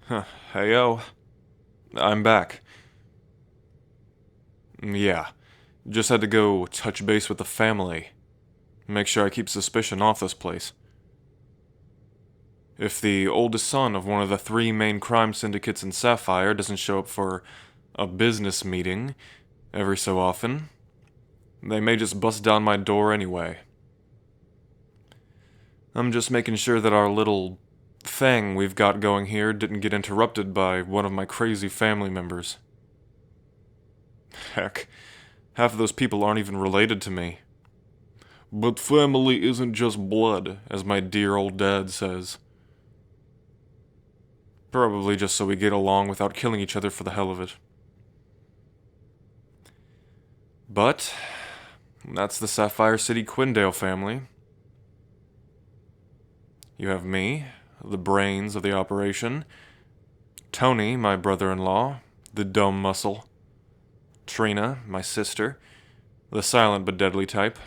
Heyo, I'm back. Yeah, just had to go touch base with the family. Make sure I keep suspicion off this place. If the oldest son of one of the three main crime syndicates in Sapphire doesn't show up for a business meeting every so often, they may just bust down my door anyway. I'm just making sure that our little thing we've got going here didn't get interrupted by one of my crazy family members. Heck, half of those people aren't even related to me. But family isn't just blood, as my dear old dad says. Probably just so we get along without killing each other for the hell of it. But that's the Sapphire City Quindale family. You have me, the brains of the operation, Tony, my brother-in-law, the dumb muscle, Trina, my sister, the silent but deadly type,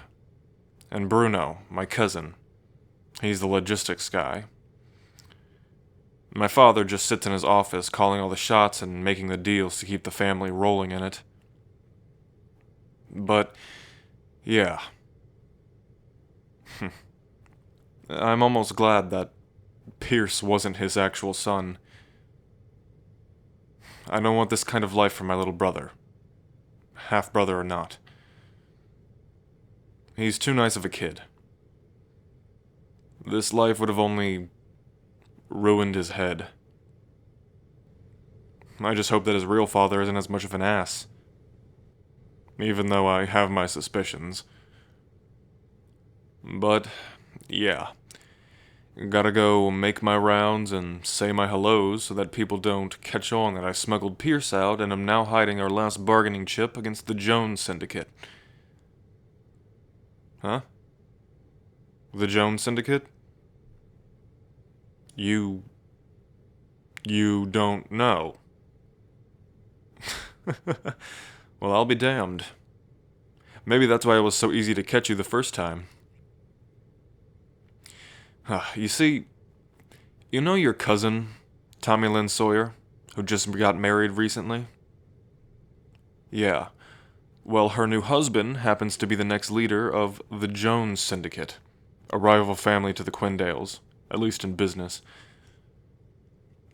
and Bruno, my cousin. He's the logistics guy. My father just sits in his office calling all the shots and making the deals to keep the family rolling in it. But, yeah. I'm almost glad that Pierce wasn't his actual son. I don't want this kind of life for my little brother. Half-brother or not. He's too nice of a kid. This life would have only ruined his head. I just hope that his real father isn't as much of an ass. Even though I have my suspicions. But, yeah. Gotta go make my rounds and say my hellos so that people don't catch on that I smuggled Pierce out and am now hiding our last bargaining chip against the Jones Syndicate. Huh? The Jones Syndicate? You don't know. Well, I'll be damned. Maybe that's why it was so easy to catch you the first time. You see, you know your cousin, Tommy Lynn Sawyer, who just got married recently? Yeah. Well, her new husband happens to be the next leader of the Jones Syndicate, a rival family to the Quindales, at least in business.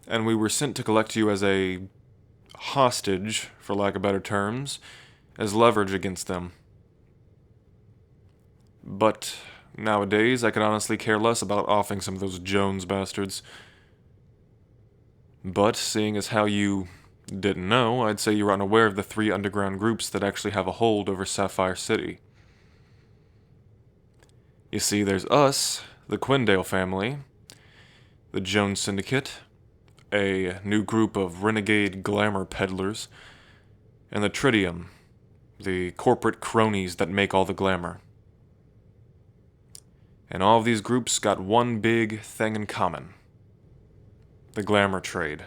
And we were sent to collect you as a hostage, for lack of better terms, as leverage against them. But nowadays, I could honestly care less about offing some of those Jones bastards. But seeing as how you didn't know, I'd say you were unaware of the three underground groups that actually have a hold over Sapphire City. You see, there's us, the Quindale family, the Jones Syndicate, a new group of renegade glamour peddlers, and the Tritium, the corporate cronies that make all the glamour. And all of these groups got one big thing in common: the glamour trade.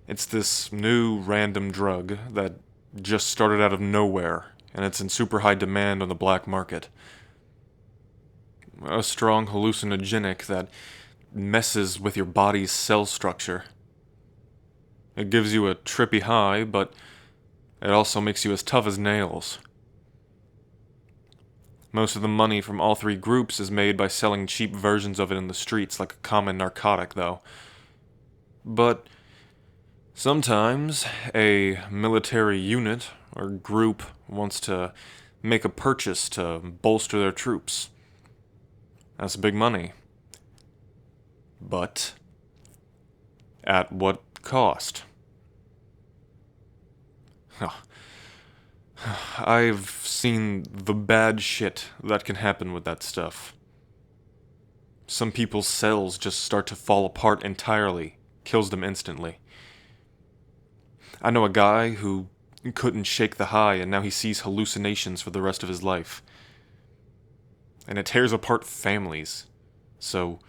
It's this new random drug that just started out of nowhere, and it's in super high demand on the black market. A strong hallucinogenic that messes with your body's cell structure. It gives you a trippy high, but it also makes you as tough as nails. Most of the money from all three groups is made by selling cheap versions of it in the streets like a common narcotic, though. But sometimes a military unit or group wants to make a purchase to bolster their troops. That's big money. But at what cost? I've seen the bad shit that can happen with that stuff. Some people's cells just start to fall apart entirely, kills them instantly. I know a guy who couldn't shake the high and now he sees hallucinations for the rest of his life. And it tears apart families. So,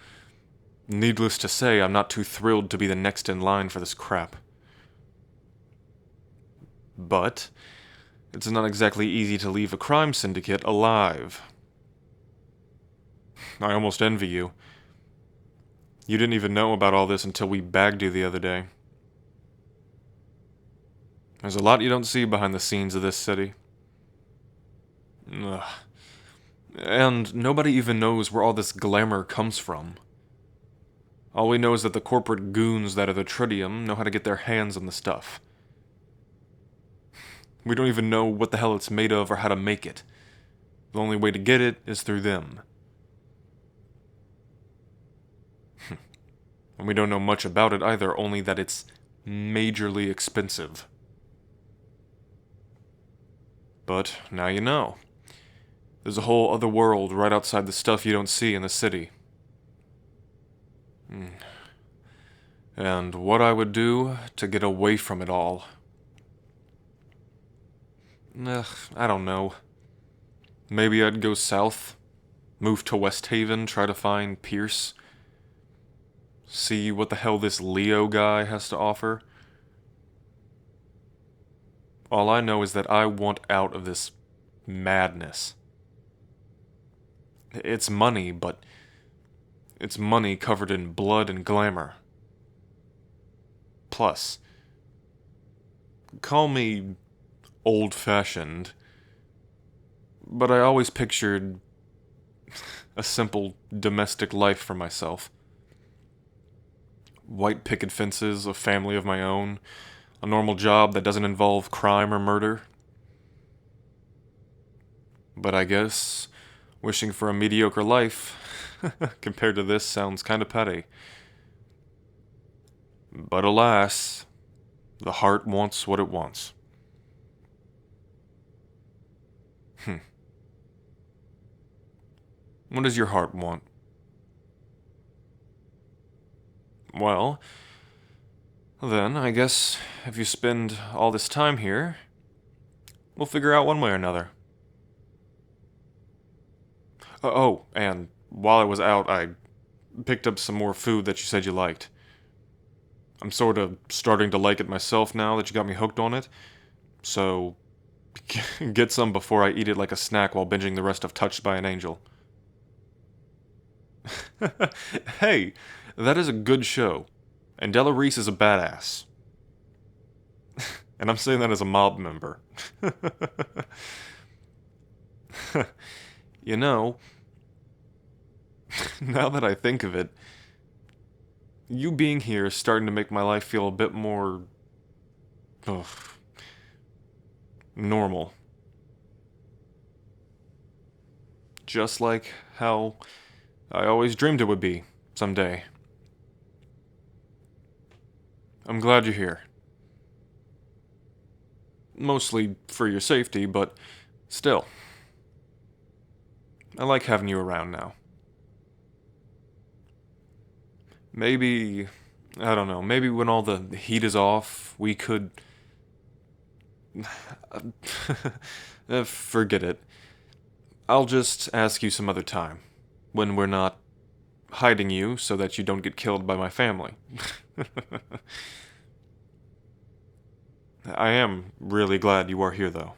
needless to say, I'm not too thrilled to be the next in line for this crap. But it's not exactly easy to leave a crime syndicate alive. I almost envy you. You didn't even know about all this until we bagged you the other day. There's a lot you don't see behind the scenes of this city. Ugh. And nobody even knows where all this glamour comes from. All we know is that the corporate goons that are the Tritium know how to get their hands on the stuff. We don't even know what the hell it's made of or how to make it. The only way to get it is through them. And we don't know much about it either, only that it's majorly expensive. But now you know. There's a whole other world right outside the stuff you don't see in the city. And what I would do to get away from it all. I don't know. Maybe I'd go south, move to West Haven, try to find Pierce. See what the hell this Leo guy has to offer. All I know is that I want out of this madness. It's money, but it's money covered in blood and glamour. Plus, call me old-fashioned, but I always pictured a simple domestic life for myself. White picket fences, a family of my own, a normal job that doesn't involve crime or murder. But I guess wishing for a mediocre life compared to this sounds kind of petty. But alas, the heart wants what it wants. What does your heart want? Well, then I guess if you spend all this time here, we'll figure out one way or another. Oh, and while I was out, I picked up some more food that you said you liked. I'm sort of starting to like it myself now that you got me hooked on it. So, get some before I eat it like a snack while binging the rest of Touched by an Angel. Hey, that is a good show. And Della Reese is a badass. And I'm saying that as a mob member. You know, now that I think of it, you being here is starting to make my life feel a bit more... ugh, normal. Just like how I always dreamed it would be, someday. I'm glad you're here. Mostly for your safety, but still. I like having you around now. Maybe, I don't know, maybe when all the heat is off, we could... forget it. I'll just ask you some other time, when we're not hiding you so that you don't get killed by my family. I am really glad you are here, though.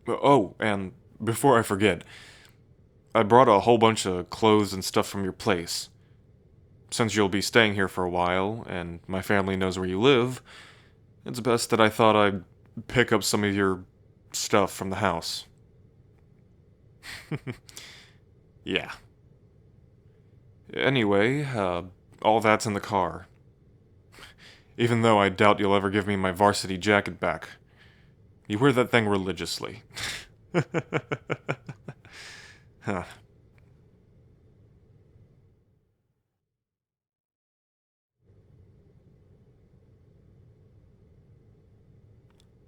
Oh, and before I forget, I brought a whole bunch of clothes and stuff from your place. Since you'll be staying here for a while, and my family knows where you live, it's best that I thought I'd pick up some of your stuff from the house. Yeah. Anyway, all that's in the car. Even though I doubt you'll ever give me my varsity jacket back. You wear that thing religiously. Huh.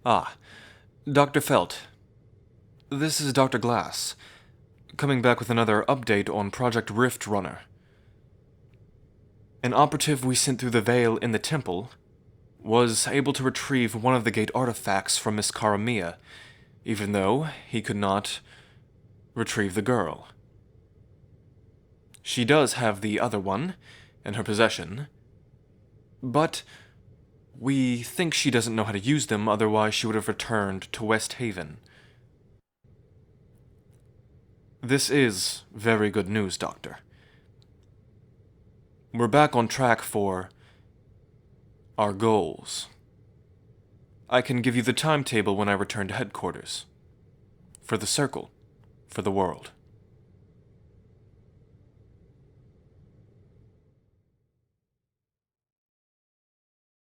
Ah, Dr. Felt. This is Dr. Glass, coming back with another update on Project Rift Runner. An operative we sent through the veil in the temple was able to retrieve one of the gate artifacts from Miss Karamia, even though he could not retrieve the girl. She does have the other one in her possession, but we think she doesn't know how to use them, otherwise she would have returned to West Haven. This is very good news, Doctor. we're back on track for our goals. I can give you the timetable when I return to headquarters. For the Circle. For the world.